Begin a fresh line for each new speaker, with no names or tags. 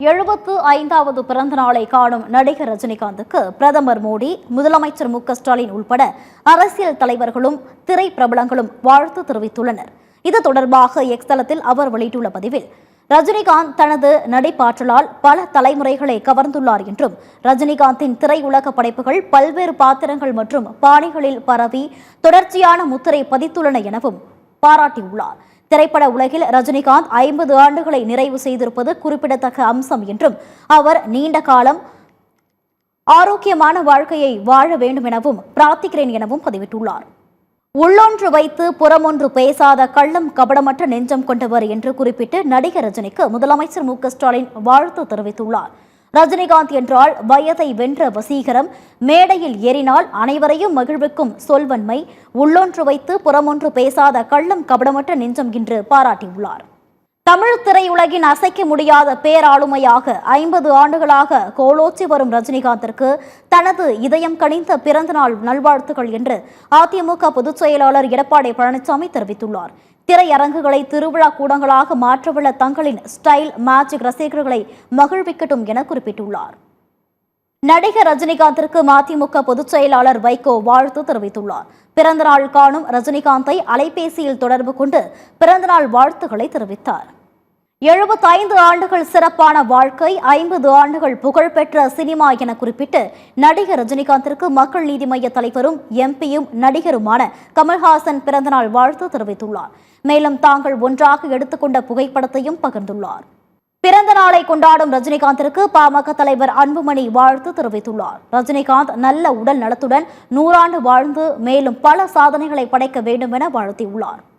75வது பிறந்த நாளை காணும் நடிகர் ரஜினிகாந்துக்கு பிரதமர் மோடி, முதலமைச்சர் மு.க.ஸ்டாலின் உள்பட அரசியல் தலைவர்களும் திரைப்பிரபலங்களும் வாழ்த்து தெரிவித்துள்ளனர். இது தொடர்பாக எக்ஸ் தளத்தில் அவர் வெளியிட்டுள்ள பதிவில், ரஜினிகாந்த் தனது நடிப்பாற்றலால் பல தலைமுறைகளை கவர்ந்துள்ளார் என்றும், ரஜினிகாந்தின் திரையுலக படைப்புகள் பல்வேறு பாத்திரங்கள் மற்றும் பாணிகளில் பரவி தொடர்ச்சியான முத்திரை பதித்துள்ளன எனவும் பாராட்டியுள்ளார். திரைப்பட உலகில் ரஜினிகாந்த் 50 ஆண்டுகளை நிறைவு செய்திருப்பது குறிப்பிடத்தக்க அம்சம் என்றும், அவர் நீண்ட காலம் ஆரோக்கியமான வாழ்க்கையை வாழ வேண்டும் எனவும் பிரார்த்திக்கிறேன் எனவும் பதிவிட்டுள்ளார். உள்ளொன்று வைத்து புறமொன்று பேசாத கள்ளம் கபடமற்ற நெஞ்சம் கொண்டவர் என்று குறிப்பிட்டு நடிகர் ரஜினிக்கு முதலமைச்சர் மு.க.ஸ்டாலின் வாழ்த்து தெரிவித்துள்ளார். ரஜினிகாந்த் என்றால் வயதை வென்ற வசீகரம், மேடையில் ஏறினால் அனைவரையும் மகிழ்விக்கும் சொல்வன்மை, உள்ளொன்று வைத்து புறமொன்று பேசாத கள்ளம் கபடமற்ற நெஞ்சம் என்று பாராட்டியுள்ளார். தமிழ் திரையுலகின் அசைக்க முடியாத பேராளுமையாக 50 ஆண்டுகளாக கோலோச்சி வரும் ரஜினிகாந்திற்கு தனது இதயம் கனிந்த பிறந்தநாள் நல்வாழ்த்துக்கள் என்று அதிமுக பொதுச் செயலாளர் எடப்பாடி பழனிசாமி தெரிவித்துள்ளார். திரையரங்குகளை திருவிழா கூடங்களாக மாற்றவுள்ள தங்களின் ஸ்டைல் மேஜிக் ரசிகர்களை மகிழ்விக்கட்டும் என குறிப்பிட்டுள்ளார். நடிகர் ரஜினிகாந்திற்கு மதிமுக பொதுச் செயலாளர் வைகோ வாழ்த்து தெரிவித்துள்ளார். பிறந்தநாள் காணும் ரஜினிகாந்தை அலைபேசியில் தொடர்பு கொண்டு பிறந்தநாள் வாழ்த்துக்களை தெரிவித்தார். 75 ஆண்டுகள் சிறப்பான வாழ்க்கை, 50 ஆண்டுகள் புகழ்பெற்ற சினிமா என குறிப்பிட்டு நடிகர் ரஜினிகாந்திற்கு மக்கள் நீதி மய்ய தலைவரும் எம்பியும் நடிகருமான கமல்ஹாசன் பிறந்தநாள் வாழ்த்து தெரிவித்துள்ளார். மேலும் தாங்கள் ஒன்றாக எடுத்துக்கொண்ட புகைப்படத்தையும் பகிர்ந்துள்ளார். பிறந்த நாளை கொண்டாடும் ரஜினிகாந்திற்கு பாமக தலைவர் அன்புமணி வாழ்த்து தெரிவித்துள்ளார். ரஜினிகாந்த் நல்ல உடல் நலத்துடன் 100 ஆண்டு வாழ்ந்து மேலும் பல சாதனைகளை படைக்க வேண்டும் என வாழ்த்தியுள்ளார்.